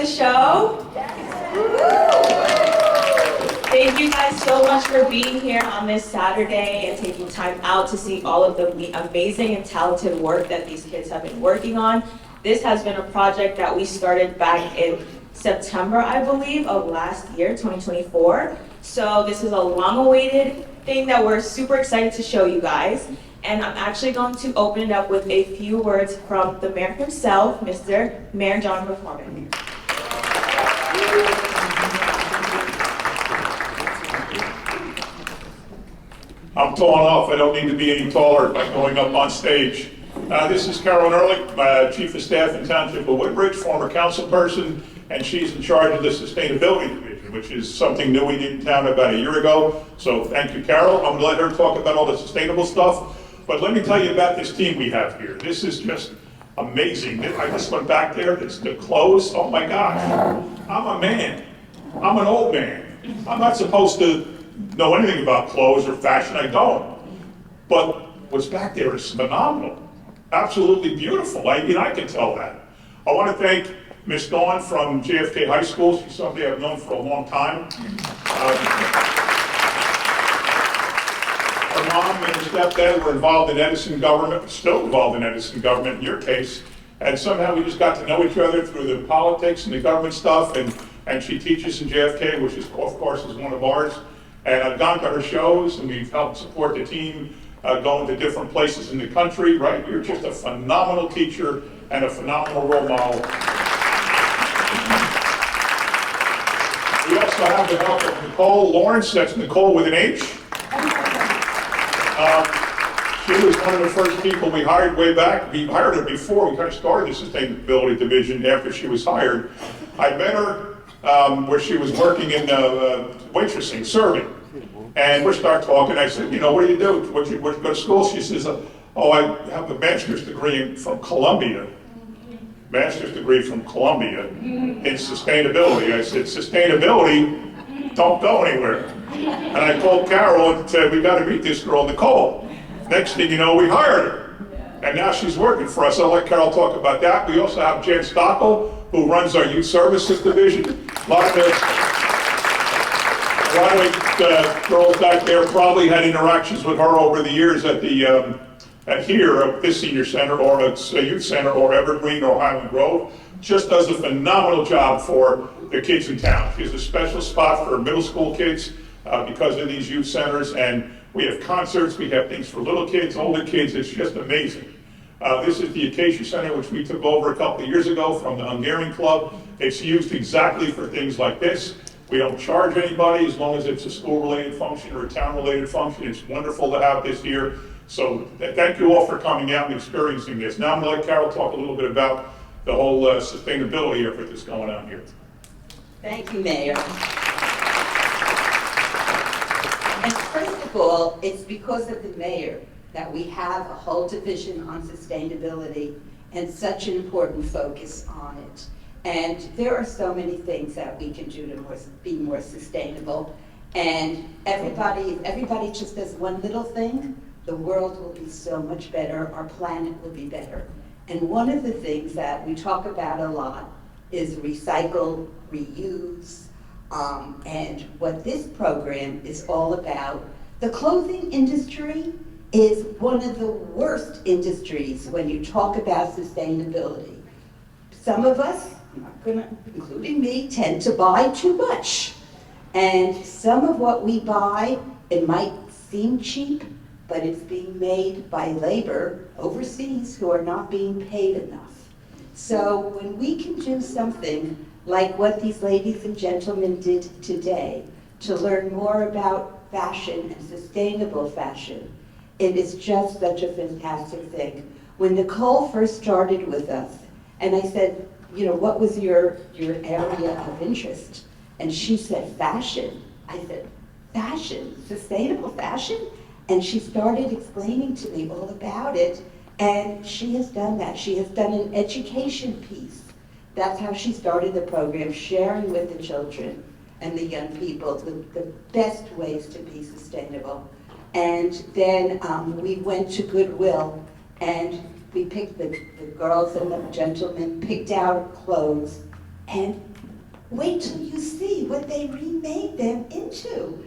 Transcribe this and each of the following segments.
show? Thank you guys so much for being here on this Saturday and taking time out to see all of the amazing and talented work that these kids have been working on. This has been a project that we started back in September, I believe, of last year, 2024. So this is a long-awaited thing that we're super excited to show you guys. And I'm actually going to open it up with a few words from the mayor himself, Mr. Mayor John McCormick. I'm tall enough, I don't need to be any taller by going up on stage. This is Carolyn Ehrlich, my Chief of Staff in Township of Woodbridge, former council person, and she's in charge of the Sustainability Division, which is something new we did in town about a year ago. So thank you, Carol. I'm gonna let her talk about all the sustainable stuff. But let me tell you about this team we have here. This is just amazing. I just went back there, the clothes, oh my gosh. I'm a man, I'm an old man. I'm not supposed to know anything about clothes or fashion, I don't. But what's back there is phenomenal. Absolutely beautiful, I can tell that. I want to thank Miss Dawn from JFK High School. She's somebody I've known for a long time. Her mom and her stepdad were involved in Edison government, still involved in Edison government in your case, and somehow we just got to know each other through the politics and the government stuff, and she teaches in JFK, which is, of course, is one of ours. And I've gone to her shows, and we've helped support the team going to different places in the country, right? You're just a phenomenal teacher and a phenomenal role model. We also have the help of Nicole Lawrence, that's Nicole with an H. She was one of the first people we hired way back. We hired her before we kind of started the Sustainability Division after she was hired. I met her where she was working in waitressing, serving. And we start talking. I said, what do you do? What you go to school? She says, oh, I have a master's degree from Columbia. Master's degree from Columbia in sustainability. I said, sustainability, don't go anywhere. And I called Carol and said, we got to meet this girl, Nicole. Next thing you know, we hired her. And now she's working for us. I'll let Carol talk about that. We also have Jen Stockel, who runs our Youth Services Division. A lot of girls back there probably had interactions with her over the years at the this senior center or a youth center or Evergreen or Highland Grove. Just does a phenomenal job for the kids in town. She has a special spot for middle school kids because of these youth centers, and we have concerts, we have things for little kids, older kids. It's just amazing. This is the Acacia Center, which we took over a couple of years ago from the Hungarian Club. It's used exactly for things like this. We don't charge anybody as long as it's a school-related function or a town-related function. It's wonderful to have this here. So thank you all for coming out and experiencing this. Now I'm going to let Carol talk a little bit about the whole sustainability effort that's going on here. Thank you, Mayor. And first of all, it's because of the mayor that we have a whole division on sustainability and such an important focus on it. And there are so many things that we can do to be more sustainable. And everybody just does one little thing, the world will be so much better, our planet will be better. And one of the things that we talk about a lot is recycle, reuse, and what this program is all about. The clothing industry is one of the worst industries when you talk about sustainability. Some of us, including me, tend to buy too much. And some of what we buy, it might seem cheap, but it's being made by labor overseas who are not being paid enough. So when we can do something like what these ladies and gentlemen did today, to learn more about fashion and sustainable fashion, it is just such a fantastic thing. When Nicole first started with us, and I said, what was your area of interest? And she said, fashion. I said, fashion, sustainable fashion? And she started explaining to me all about it, and she has done that. She has done an education piece. That's how she started the program, sharing with the children and the young people the best ways to be sustainable. And then we went to Goodwill, and we picked the girls and the gentlemen picked out clothes, and Wait till you see what they remade them into.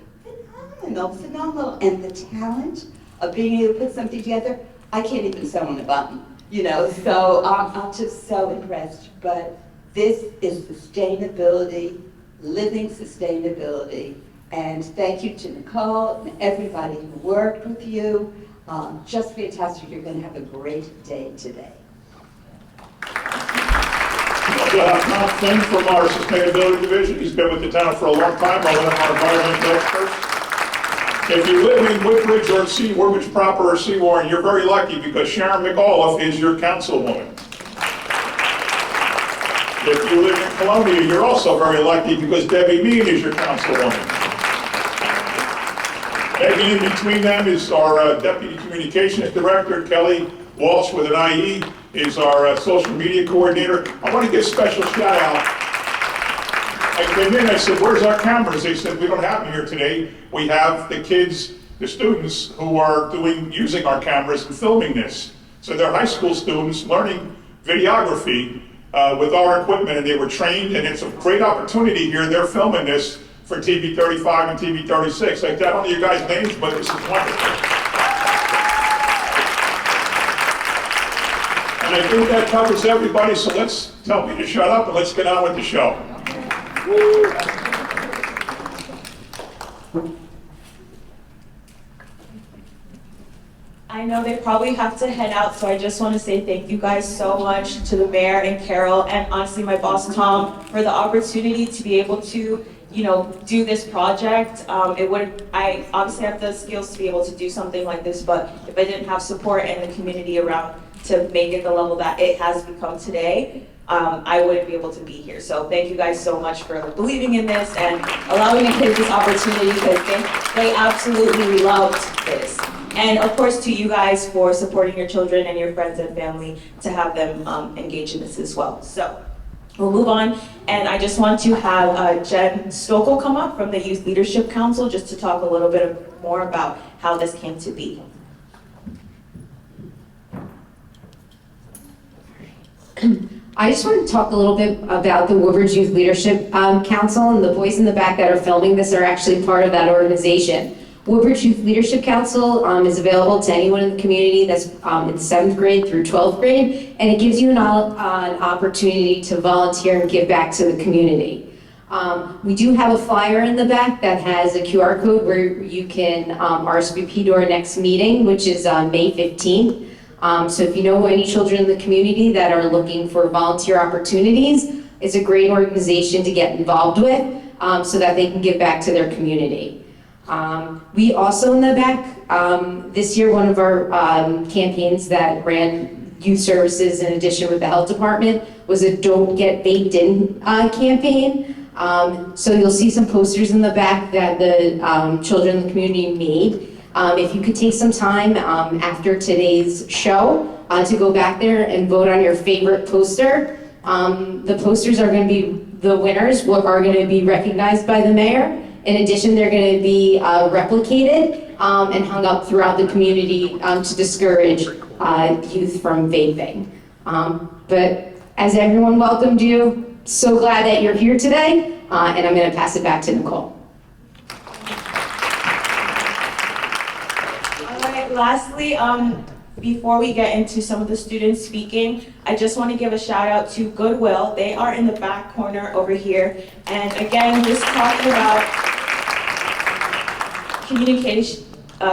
Phenomenal, phenomenal. And the talent of being able to put something together, I can't even sew on a button, you know, so I'm just so impressed. But this is sustainability, living sustainability. And thank you to Nicole and everybody who worked with you. Just fantastic. You're going to have a great day today. We'll have Tom Flynn from our Sustainability Division. He's been with the town for a long time, one of our environmental experts. If you live in Woodbridge or Woodbridge proper or Seawarren, you're very lucky because Sharon McAuliffe is your councilwoman. If you live in Columbia, you're also very lucky because Debbie Mead is your councilwoman. Begging in between them is our Deputy Communications Director, Kelly Walsh with an IE, is our social media coordinator. I want to give a special shout out. I came in, I said, where's our cameras? They said, we don't have them here today. We have the kids, the students who are using our cameras and filming this. So they're high school students learning videography with our equipment, and they were trained, and it's a great opportunity here. They're filming this for TV 35 and TV 36. I don't know your guys' names, but this is wonderful. And I think that covers everybody, so let's tell me to shut up and let's get on with the show. I know they probably have to head out, so I just want to say thank you guys so much to the mayor and Carol, and honestly my boss Tom, for the opportunity to be able to, you know, do this project. I obviously have the skills to be able to do something like this, but if I didn't have support and the community around to make it the level that it has become today, I wouldn't be able to be here. So thank you guys so much for believing in this and allowing the kids this opportunity, because they absolutely loved this. And of course to you guys for supporting your children and your friends and family to have them engage in this as well. So we'll move on, and I just want to have Jen Stokel come up from the Youth Leadership Council just to talk a little bit more about how this came to be. I just want to talk a little bit about the Woodbridge Youth Leadership Council, and the boys in the back that are filming this are actually part of that organization. Woodbridge Youth Leadership Council is available to anyone in the community that's in 7th grade through 12th grade, and it gives you an opportunity to volunteer and give back to the community. We do have a flyer in the back that has a QR code where you can RSVP to our next meeting, which is May 15th. So if you know any children in the community that are looking for volunteer opportunities, it's a great organization to get involved with so that they can give back to their community. We also in the back, this year one of our campaigns that ran youth services in addition with the health department was a Don't Get Baked In campaign. So you'll see some posters in the back that the children in the community made. If you could take some time after today's show to go back there and vote on your favorite poster. The posters are going to be the winners, what are going to be recognized by the mayor. In addition, they're going to be replicated and hung up throughout the community to discourage youth from vaping. But as everyone welcomed you, so glad that you're here today, and I'm going to pass it back to Nicole. Lastly, before we get into some of the students speaking, I just want to give a shout out to Goodwill. They are in the back corner over here. And again, just talking about communication,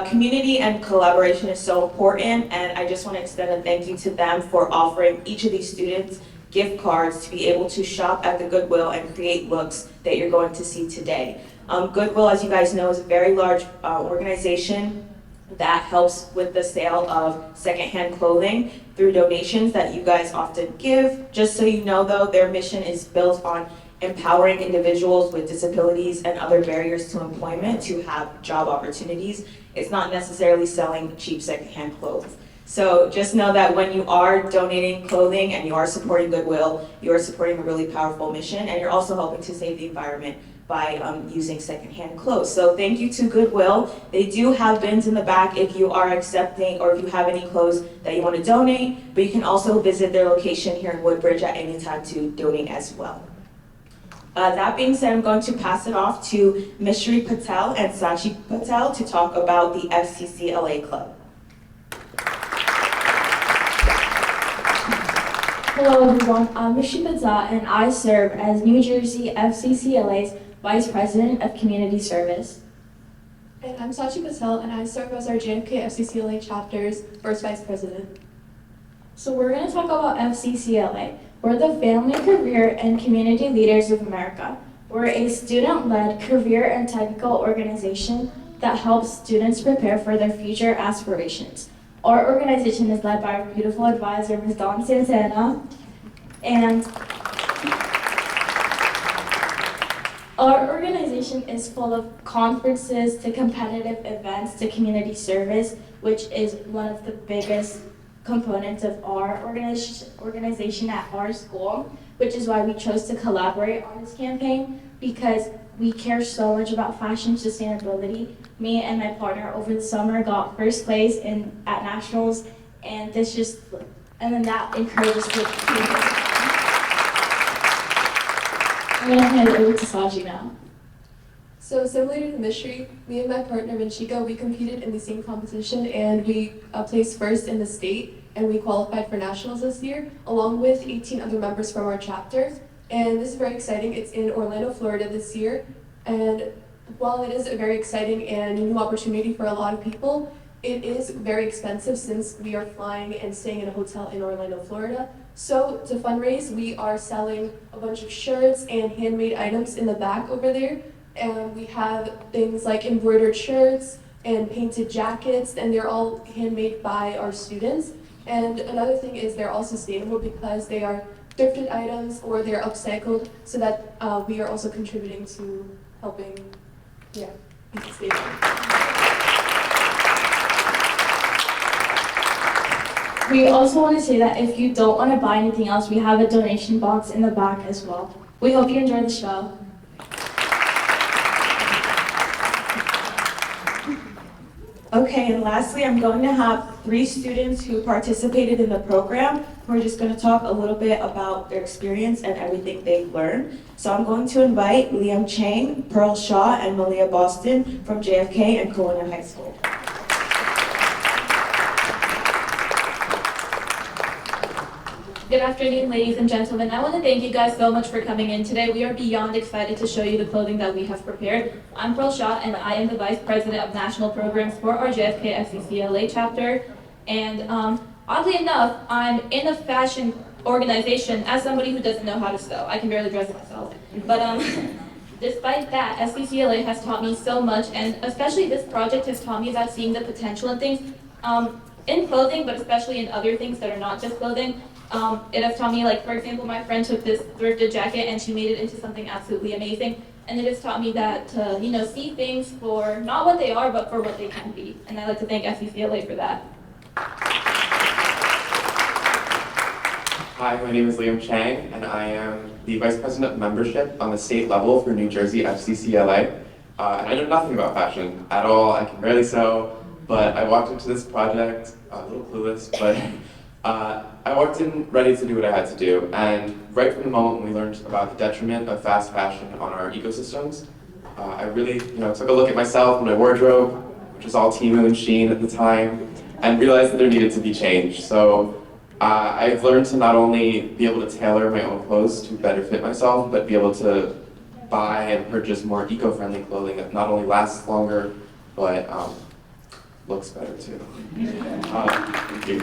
community and collaboration is so important. And I just want to extend a thank you to them for offering each of these students gift cards to be able to shop at the Goodwill and create looks that you're going to see today. Goodwill, as you guys know, is a very large organization that helps with the sale of secondhand clothing through donations that you guys often give. Just so you know though, their mission is built on empowering individuals with disabilities and other barriers to employment to have job opportunities. It's not necessarily selling cheap secondhand clothes. So just know that when you are donating clothing and you are supporting Goodwill, you are supporting a really powerful mission, and you're also helping to save the environment by using secondhand clothes. So thank you to Goodwill. They do have bins in the back if you are accepting or if you have any clothes that you want to donate, but you can also visit their location here in Woodbridge at any time to donate as well. That being said, I'm going to pass it off to Mishri Patel and Sachi Patel to talk about the FCCLA Club. Hello everyone, I'm Mishri Patel and I serve as New Jersey FCCLA's Vice President of Community Service. And I'm Sachi Patel, and I serve as our JFK FCCLA chapter's first vice president. So we're going to talk about FCCLA. We're the Family, Career, and Community Leaders of America. We're a student-led career and technical organization that helps students prepare for their future aspirations. Our organization is led by our beautiful advisor, Ms. Dawn Santana, and our organization is full of conferences to competitive events to community service, which is one of the biggest components of our organization at our school, which is why we chose to collaborate on this campaign, because we care so much about fashion sustainability. Me and my partner over the summer got first place at nationals, and then that encourages us to I'm going to hand it over to Saji now. So similar to the mystery, me and my partner Vinchika, we competed in the same competition and we placed first in the state and we qualified for nationals this year, along with 18 other members from our chapter. And this is very exciting. It's in Orlando, Florida this year. And while it is a very exciting and new opportunity for a lot of people, it is very expensive since we are flying and staying in a hotel in Orlando, Florida. So to fundraise, we are selling a bunch of shirts and handmade items in the back over there. And we have things like embroidered shirts and painted jackets, and they're all handmade by our students. And another thing is they're all sustainable because they are thrifted items or they're upcycled, so that we are also contributing to helping, be sustainable. We also want to say that if you don't want to buy anything else, we have a donation box in the back as well. We hope you enjoy the show. Okay, and lastly, I'm going to have 3 students who participated in the program who are just going to talk a little bit about their experience and everything they've learned. So I'm going to invite Liam Chang, Pearl Shaw, and Malia Boston from JFK and Kelowna High School. Good afternoon, ladies and gentlemen. I want to thank you guys so much for coming in today. We are beyond excited to show you the clothing that we have prepared. I'm Pearl Shaw, and I am the Vice President of National Programs for our JFK FCCLA chapter. And oddly enough, I'm in a fashion organization as somebody who doesn't know how to sew. I can barely dress myself. But despite that, FCCLA has taught me so much, and especially this project has taught me about seeing the potential in things, in clothing, but especially in other things that are not just clothing. It has taught me, like, for example, my friend took this thrifted jacket and she made it into something absolutely amazing. And it has taught me that to, see things for not what they are, but for what they can be. And I'd like to thank FCCLA for that. Hi, my name is Liam Chang, and I am the Vice President of Membership on the state level for New Jersey FCCLA. And I know nothing about fashion at all. I can barely sew, but I walked into this project a little clueless, but I walked in ready to do what I had to do, and right from the moment we learned about the detriment of fast fashion on our ecosystems, I really, took a look at myself and my wardrobe, which was all Temu and Shein at the time, and realized that there needed to be change. So I've learned to not only be able to tailor my own clothes to better fit myself, but be able to buy and purchase more eco-friendly clothing that not only lasts longer, but looks better too. Thank you.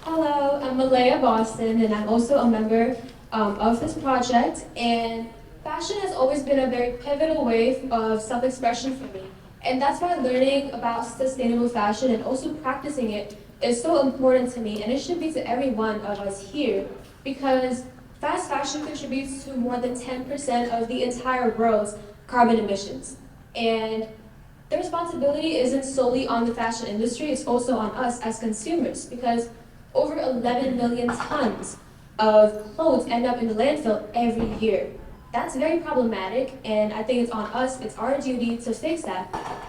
Hello, I'm Malia Boston, and I'm also a member of this project. And fashion has always been a very pivotal way of self-expression for me. And that's why learning about sustainable fashion and also practicing it is so important to me, and it should be to every one of us here, because fast fashion contributes to more than 10% of the entire world's carbon emissions. And the responsibility isn't solely on the fashion industry, it's also on us as consumers, because over 11 million tons of clothes end up in the landfill every year. That's very problematic, and I think it's on us, it's our duty to fix that.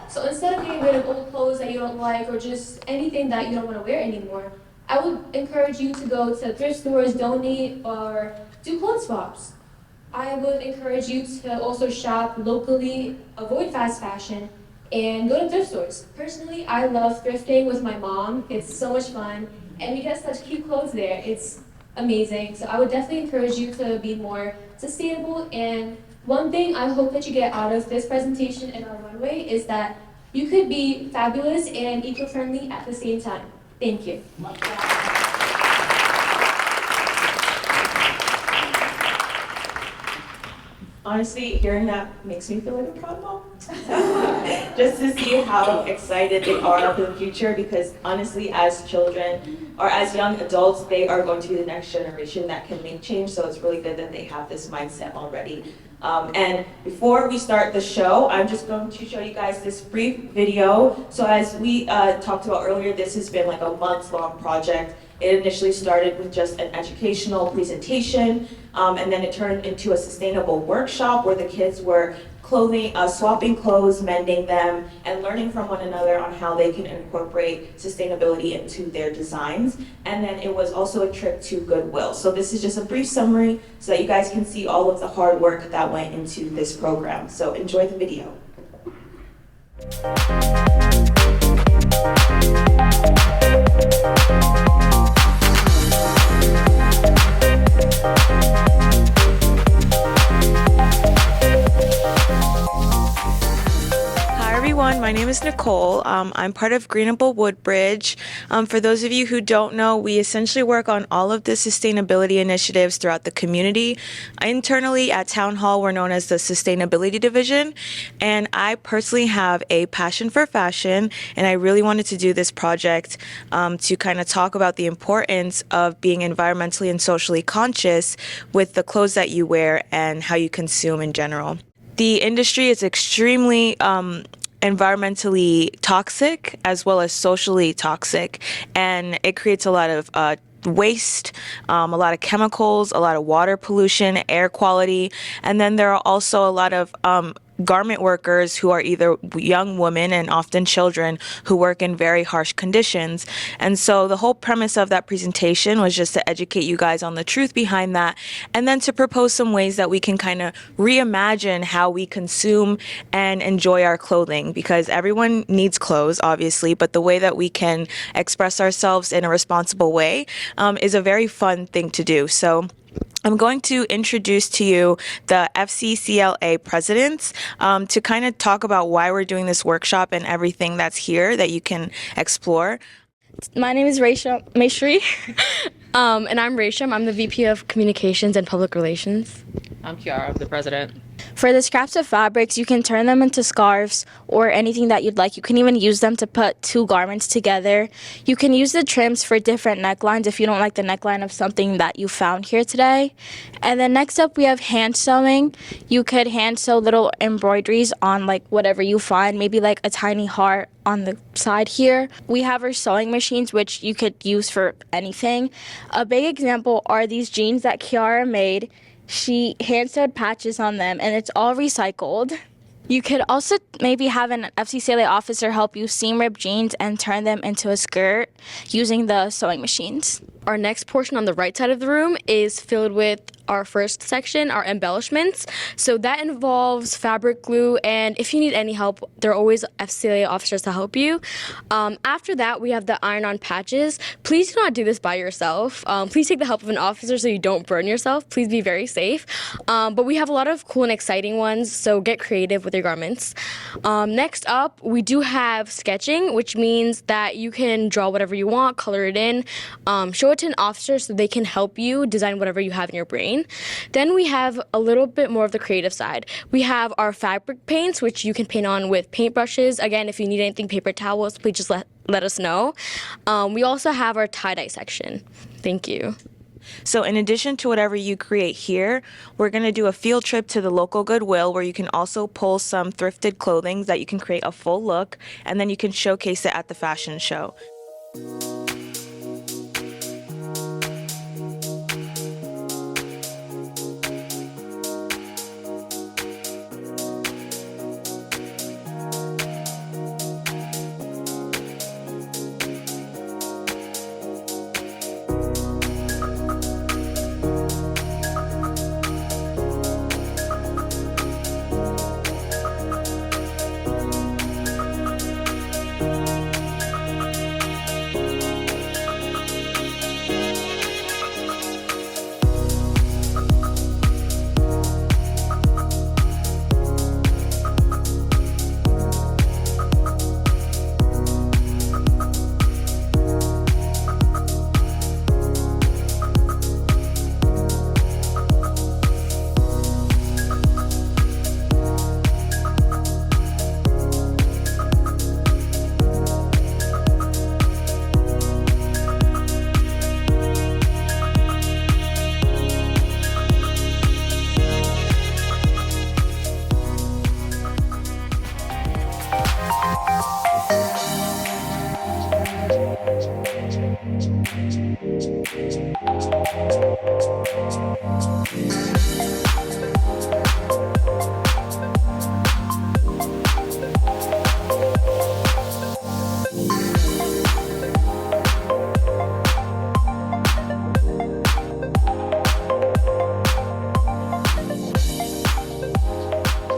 So instead of getting rid of old clothes that you don't like or just anything that you don't want to wear anymore, I would encourage you to go to thrift stores, donate, or do clothes swaps. I would encourage you to also shop locally, avoid fast fashion, and go to thrift stores. Personally, I love thrifting with my mom. It's so much fun, and we get such cute clothes there. It's amazing. So I would definitely encourage you to be more sustainable. And one thing I hope that you get out of this presentation in our runway is that you could be fabulous and eco-friendly at the same time. Thank you. Honestly, hearing that makes me feel like a proud mom. Just to see how excited they are for the future, because honestly, as children or as young adults, they are going to be the next generation that can make change. So it's really good that they have this mindset already. And before we start the show, I'm just going to show you guys this brief video. So as we talked about earlier, this has been like a month-long project. It initially started with just an educational presentation, and then it turned into a sustainable workshop where the kids were swapping clothes, mending them, and learning from one another on how they can incorporate sustainability into their designs. And then it was also a trip to Goodwill. So this is just a brief summary so that you guys can see all of the hard work that went into this program. So enjoy the video. Hi everyone, my name is Nicole. I'm part of Greenable Woodbridge. For those of you who don't know, we essentially work on all of the sustainability initiatives throughout the community. Internally at Town Hall, we're known as the Sustainability Division, and I personally have a passion for fashion, and I really wanted to do this project to kind of talk about the importance of being environmentally and socially conscious with the clothes that you wear and how you consume in general. The industry is extremely environmentally toxic as well as socially toxic, and it creates a lot of waste, a lot of chemicals, a lot of water pollution, air quality, and then there are also a lot of garment workers who are either young women and often children who work in very harsh conditions. And so the whole premise of that presentation was just to educate you guys on the truth behind that, and then to propose some ways that we can kind of reimagine how we consume and enjoy our clothing, because everyone needs clothes, obviously, but the way that we can express ourselves in a responsible way is a very fun thing to do. So I'm going to introduce to you the FCCLA presidents to kind of talk about why we're doing this workshop and everything that's here that you can explore. My name is Rachel Maishri, and I'm Rachel. I'm the VP of Communications and Public Relations. I'm Kiara, I'm the president. For the scraps of fabrics, you can turn them into scarves or anything that you'd like. You can even use them to put two garments together. You can use the trims for different necklines if you don't like the neckline of something that you found here today. And then next up, we have hand sewing. You could hand sew little embroideries on like whatever you find, maybe like a tiny heart on the side here. We have our sewing machines, which you could use for anything. A big example are these jeans that Kiara made. She hand sewed patches on them, and it's all recycled. You could also maybe have an FCCLA officer help you seam rip jeans and turn them into a skirt using the sewing machines. Our next portion on the right side of the room is filled with our first section, our embellishments. So that involves fabric glue, and if you need any help, there are always FCCLA officers to help you. After that, we have the iron-on patches. Please do not do this by yourself. Please take the help of an officer so you don't burn yourself. Please be very safe. But we have a lot of cool and exciting ones, so get creative with your garments. Next up, we do have sketching, which means that you can draw whatever you want, color it in, show it to an officer so they can help you design whatever you have in your brain. Then we have a little bit more of the creative side. We have our fabric paints, which you can paint on with paintbrushes. Again, if you need anything, paper towels, please just let us know. We also have our tie-dye section. Thank you. So in addition to whatever you create here, we're going to do a field trip to the local Goodwill where you can also pull some thrifted clothing that you can create a full look, and then you can showcase it at the fashion show.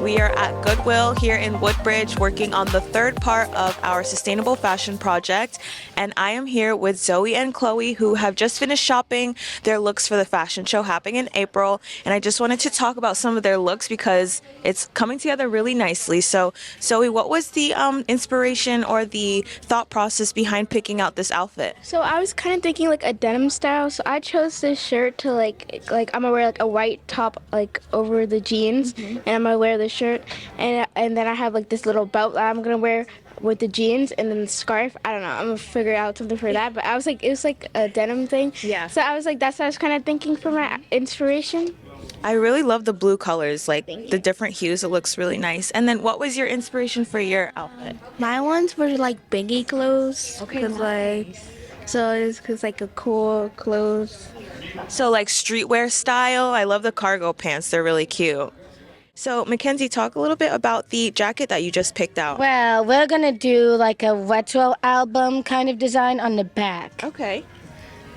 We are at Goodwill here in Woodbridge working on the third part of our sustainable fashion project. And I am here with Zoe and Chloe, who have just finished shopping their looks for the fashion show happening in April. And I just wanted to talk about some of their looks because it's coming together really nicely. So Zoe, what was the inspiration or the thought process behind picking out this outfit? So I was kind of thinking like a denim style. So I chose this shirt to like I'm gonna wear like a white top like over the jeans, and I'm gonna wear the shirt, and then I have like this little belt that I'm gonna wear with the jeans, and then the scarf. I don't know. I'm gonna figure out something for that. But I was like, it was like a denim thing. Yeah. So I was like, that's what I was kind of thinking for my inspiration. I really love the blue colors, like the different hues. It looks really nice. And then what was your inspiration for your outfit? My ones were like baggy clothes. Okay, Cause like, so it's cause like a cool clothes. So like streetwear style. I love the cargo pants. They're really cute. So Mackenzie, talk a little bit about the jacket that you just picked out. Well, we're gonna do like a retro album kind of design on the back. Okay.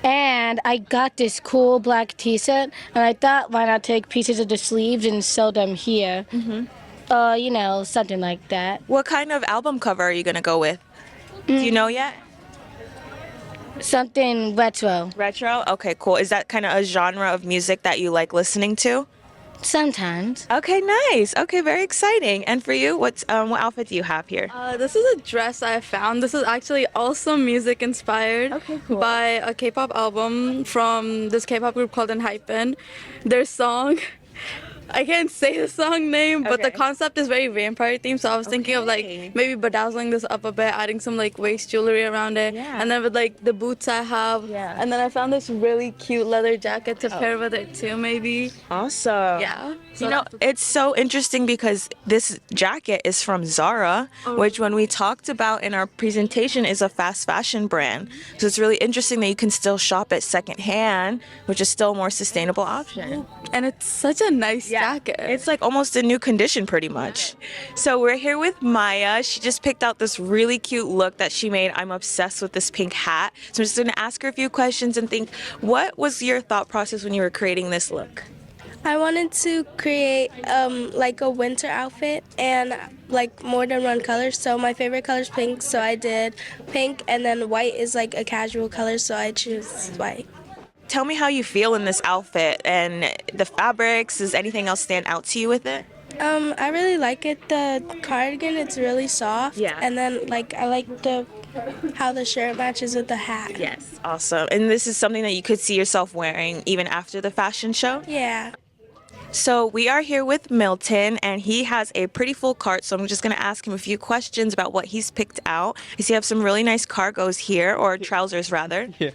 And I got this cool black t-shirt, and I thought, why not take pieces of the sleeves and sew them here? You know, something like that. What kind of album cover are you going to go with? Do you know yet? Something retro. Retro? Okay, cool. Is that kind of a genre of music that you like listening to? Sometimes. Okay, nice. Okay, very exciting. And for you, what outfit do you have here? This is a dress I found. This is actually also music inspired by a K-pop album from this K-pop group called Enhypen. Their song, I can't say the song name, but the concept is very vampire themed. So I was thinking of like maybe bedazzling this up a bit, adding some like waist jewelry around it, and then with like the boots I have, and then I found this really cute leather jacket to pair with it too, maybe. Awesome. Yeah. So You know, it's so interesting because this jacket is from Zara, which when we talked about in our presentation is a fast fashion brand. So it's really interesting that you can still shop it secondhand, which is still a more sustainable option. and it's such a nice jacket. It's like almost a new condition pretty much. So we're here with Maya. She just picked out this really cute look that she made. I'm obsessed with this pink hat. So I'm just gonna ask her a few questions and think, what was your thought process when you were creating this look? I wanted to create like a winter outfit and like more than one color. So my favorite color is pink, so I did pink, and then white is like a casual color, so I choose white. Tell me how you feel in this outfit and the fabrics. Does anything else stand out to you with it? I really like it. The cardigan, it's really soft. Yeah. And then like I like how the shirt matches with the hat. Yes, awesome. And this is something that you could see yourself wearing even after the fashion show? Yeah. So we are here with Milton, and he has a pretty full cart, so I'm just going to ask him a few questions about what he's picked out. I see you have some really nice cargos here, or trousers rather. Yeah.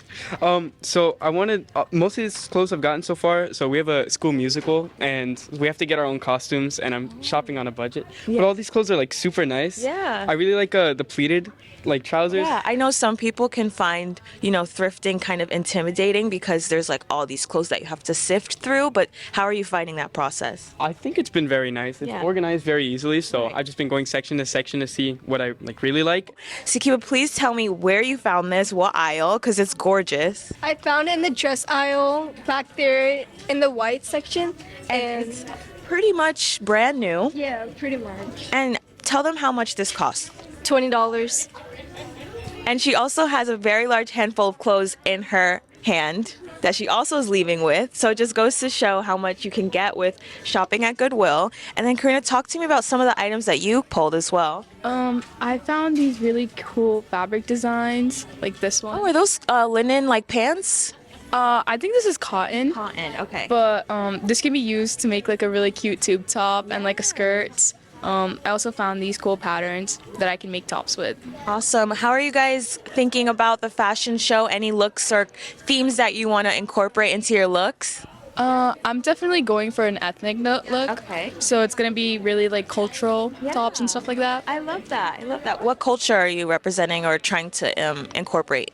So I wanted, most of these clothes I've gotten so far, so we have a school musical, and we have to get our own costumes, and I'm shopping on a budget. But all these clothes are like super nice. Yeah. I really like the pleated like trousers. Yeah, I know some people can find, thrifting kind of intimidating because there's like all these clothes that you have to sift through, but how are you finding that process? I think it's been very nice. It's organized very easily, so I've just been going section to section to see what I really like. Sikiba, please tell me where you found this, what aisle, because it's gorgeous. I found it in the dress aisle back there in the white section, and It's pretty much brand new. yeah, pretty much. And tell them how much this costs. $20. And she also has a very large handful of clothes in her hand that she also is leaving with. So it just goes to show how much you can get with shopping at Goodwill. And then Karina, talk to me about some of the items that you pulled as well. I found these really cool fabric designs, like this one. Oh, are those linen like pants? I think this is cotton. Cotton, okay. But this can be used to make like a really cute tube top and like a skirt. I also found these cool patterns that I can make tops with. Awesome. How are you guys thinking about the fashion show? Any looks or themes that you want to incorporate into your looks? I'm definitely going for an ethnic look. Okay. So it's gonna be really like cultural tops and stuff like that. I love that. I love that. What culture are you representing or trying to incorporate?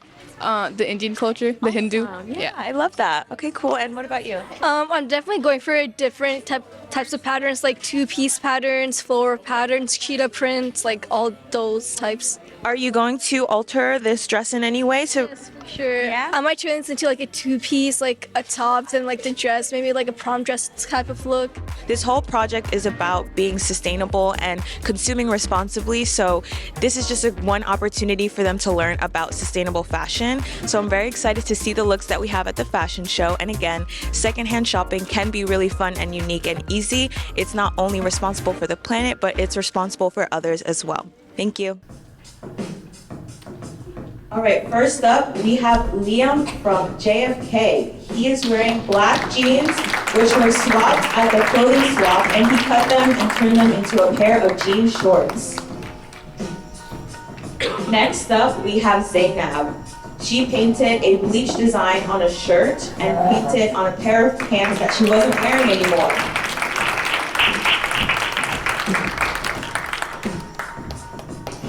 the Indian culture, the Hindu. Yeah, I love that. Okay, cool. And what about you? I'm definitely going for different types of patterns, like two-piece patterns, floral patterns, cheetah prints, like all those types. Are you going to alter this dress in any way to? Sure. Yeah? I might turn this into like a two-piece, like a top and like the dress, maybe like a prom dress type of look. This whole project is about being sustainable and consuming responsibly. So this is just one opportunity for them to learn about sustainable fashion. So I'm very excited to see the looks that we have at the fashion show. And again, secondhand shopping can be really fun and unique and easy. It's not only responsible for the planet, but it's responsible for others as well. Thank you. All right, first up, we have Liam from JFK. He is wearing black jeans, which were swapped at the clothing swap, and he cut them and turned them into a pair of jean shorts. Next up, we have Zainab. She painted a bleach design on a shirt and painted on a pair of pants that she wasn't wearing anymore.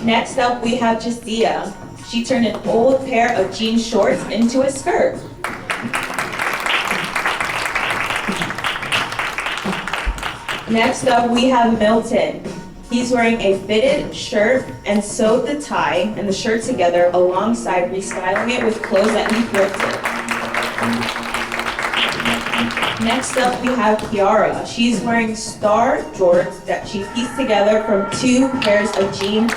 Next up, we have Jasia. She turned an old pair of jean shorts into a skirt. Next up, we have Milton. He's wearing a fitted shirt and sewed the tie and the shirt together alongside restyling it with clothes that he thrifted. Next up, we have Kiara. She's wearing star jorts that she pieced together from two pairs of jeans,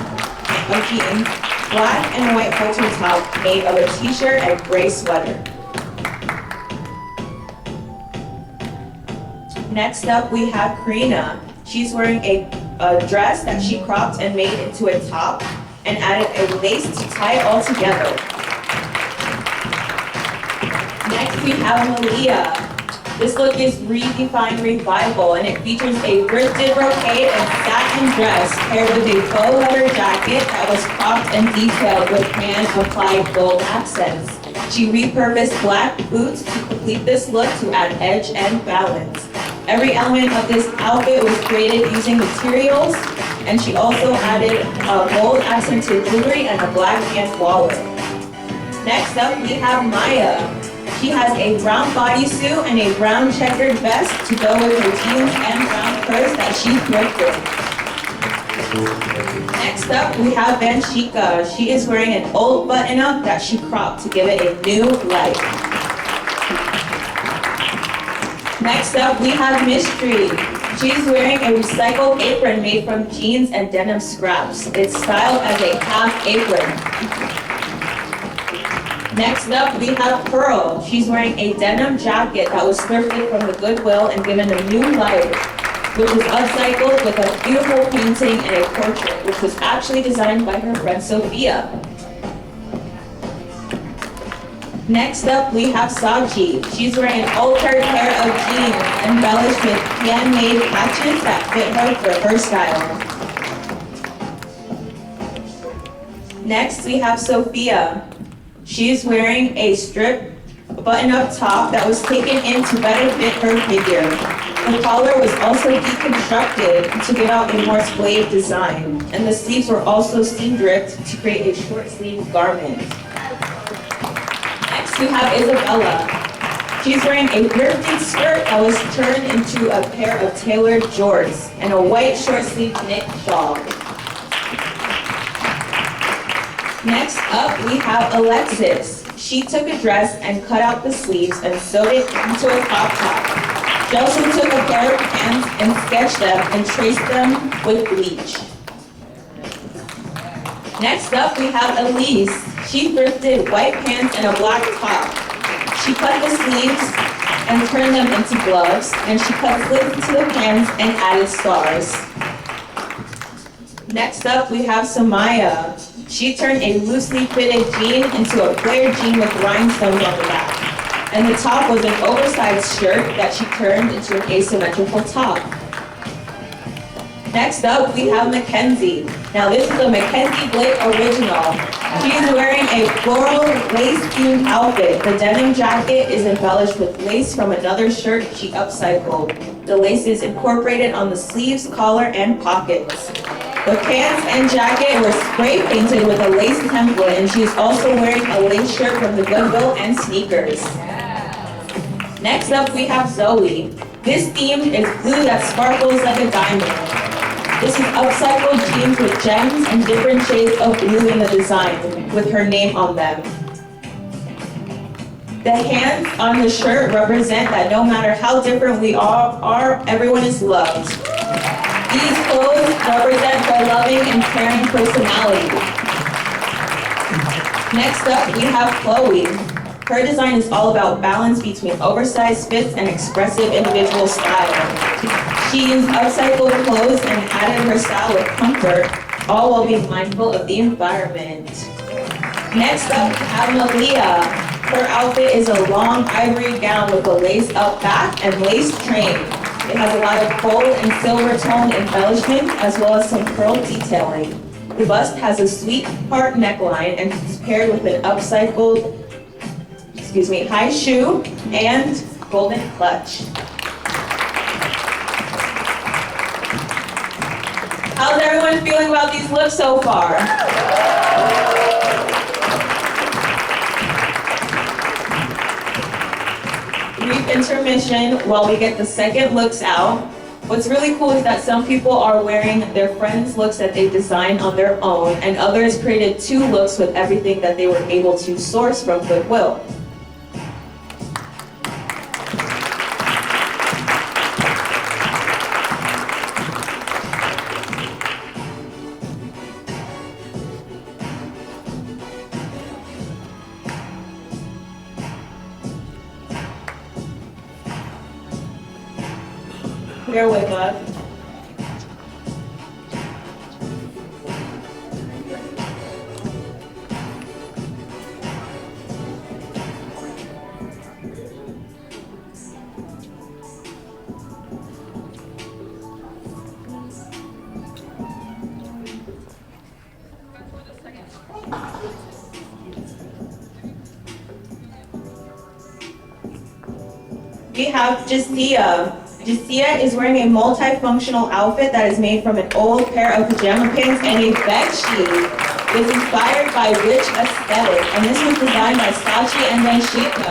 black and white halter top made of a t-shirt and gray sweater. Next up, we have Karina. She's wearing a dress that she cropped and made into a top and added a lace to tie it all together. Next, we have Malia. This look is Redefined Revival, and it features a thrifted brocade and satin dress paired with a faux leather jacket that was cropped and detailed with hand-applied gold accents. She repurposed black boots to complete this look to add edge and balance. Every element of this outfit was created using materials, and she also added gold accented jewelry and a black hand wallet. Next up, we have Maya. She has a brown bodysuit and a brown checkered vest to go with her jeans and brown purse that she thrifted. Next up, we have Vanshika. She is wearing an old button-up that she cropped to give it a new life. Next up, we have Mystery. She's wearing a recycled apron made from jeans and denim scraps. It's styled as a half apron. Next up, we have Pearl. She's wearing a denim jacket that was thrifted from the Goodwill and given a new life, which was upcycled with a beautiful painting and a portrait, which was actually designed by her friend Sophia. Next up, we have Saji. She's wearing an altered pair of jeans embellished with handmade patches that fit her for her style. Next, we have Sophia. She's wearing a striped button-up top that was taken in to better fit her figure. The collar was also deconstructed to give out a more splayed design, and the sleeves were also seam dripped to create a short-sleeved garment. Next, we have Isabella. She's wearing a thrifted skirt that was turned into a pair of tailored jorts and a white short-sleeved knit shawl. Next up, we have Alexis. She took a dress and cut out the sleeves and sewed it into a crop top. She also took a pair of pants and sketched them and traced them with bleach. Next up, we have Elise. She thrifted white pants and a black top. She cut the sleeves and turned them into gloves, and she cut slits into the pants and added stars. Next up, we have Samaya. She turned a loosely fitted jean into a flared jean with rhinestones on the back. And the top was an oversized shirt that she turned into an asymmetrical top. Next up, we have Mackenzie. Now this is a Mackenzie Blake original. She's wearing a floral lace-themed outfit. The denim jacket is embellished with lace from another shirt she upcycled. The lace is incorporated on the sleeves, collar, and pockets. The pants and jacket were spray painted with a lace template, and she's also wearing a lace shirt from the Goodwill and sneakers. Next up, we have Zoe. This theme is blue that sparkles like a diamond. This is upcycled jeans with gems and different shades of blue in the design, with her name on them. The hands on the shirt represent that no matter how different we all are, everyone is loved. These clothes represent her loving and caring personality. Next up, we have Chloe. Her design is all about balance between oversized fits and expressive individual style. She used upcycled clothes and added her style with comfort, all while being mindful of the environment. Next up, we have Malia. Her outfit is a long ivory gown with a lace-up back and lace train. It has a lot of gold and silver tone embellishment, as well as some pearl detailing. The bust has a sweet heart neckline and is paired with an upcycled, high shoe and golden clutch. How's everyone feeling about these looks so far? Brief intermission while we get the second looks out. What's really cool is that some people are wearing their friends' looks that they designed on their own, and others created 2 looks with everything that they were able to source from Goodwill. Bear with us. We have Jasia. Jasia is wearing a multifunctional outfit that is made from an old pair of pajama pants and a bed sheet. It is inspired by rich aesthetic, and this was designed by Sachi and then Shika.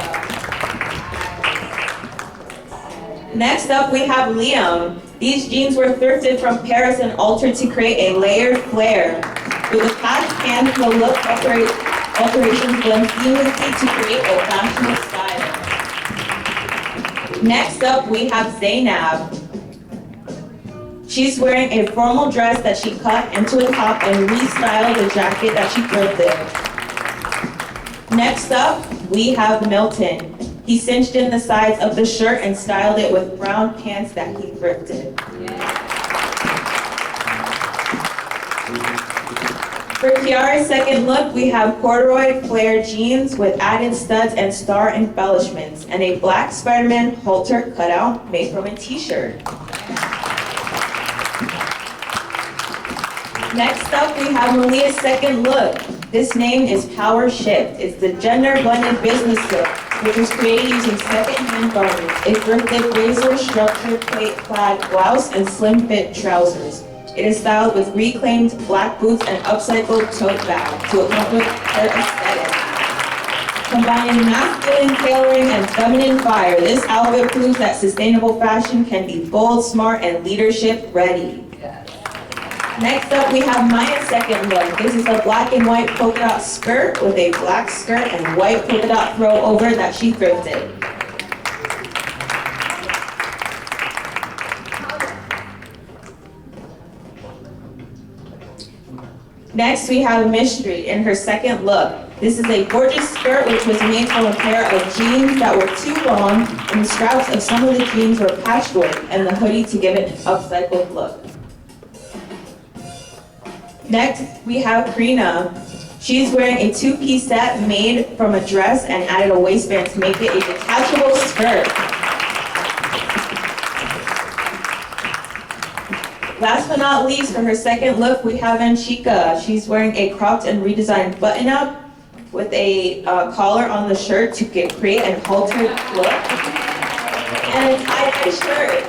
Next up, we have Liam. These jeans were thrifted from Paris and altered to create a layered flare. With the patch pants, the look alterations blend seamlessly to create a fashionable style. Next up, we have Zainab. She's wearing a formal dress that she cut into a top and restyled the jacket that she thrifted. Next up, we have Milton. He cinched in the sides of the shirt and styled it with brown pants that he thrifted. For Kiara's second look, we have corduroy flare jeans with added studs and star embellishments, and a black Spider-Man halter cutout made from a t-shirt. Next up, we have Malia's second look. This name is Power Shift. It's the gender-blended business look, which was created using second-hand garments, a thrifted razor structured plate-clad blouse, and slim-fit trousers. It is styled with reclaimed black boots and upcycled tote bag to accompany her aesthetic. Combining masculine tailoring and feminine fire, this outfit proves that sustainable fashion can be bold, smart, and leadership ready. Next up, we have Maya's second look. This is a black and white polka dot skirt with a black skirt and white polka dot throw over that she thrifted. Next, we have Mystery in her second look. This is a gorgeous skirt which was made from a pair of jeans that were too long, and the straps of some of the jeans were patchwork, and the hoodie to give it an upcycled look. Next, we have Karina. She's wearing a 2-piece set made from a dress and added a waistband to make it a detachable skirt. Last but not least, for her second look, we have Anshika. She's wearing a cropped and redesigned button-up with a collar on the shirt to create an haltered look, and a tie-dye shirt.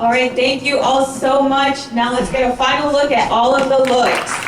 All right, thank you all so much. Now let's get a final look at all of the looks.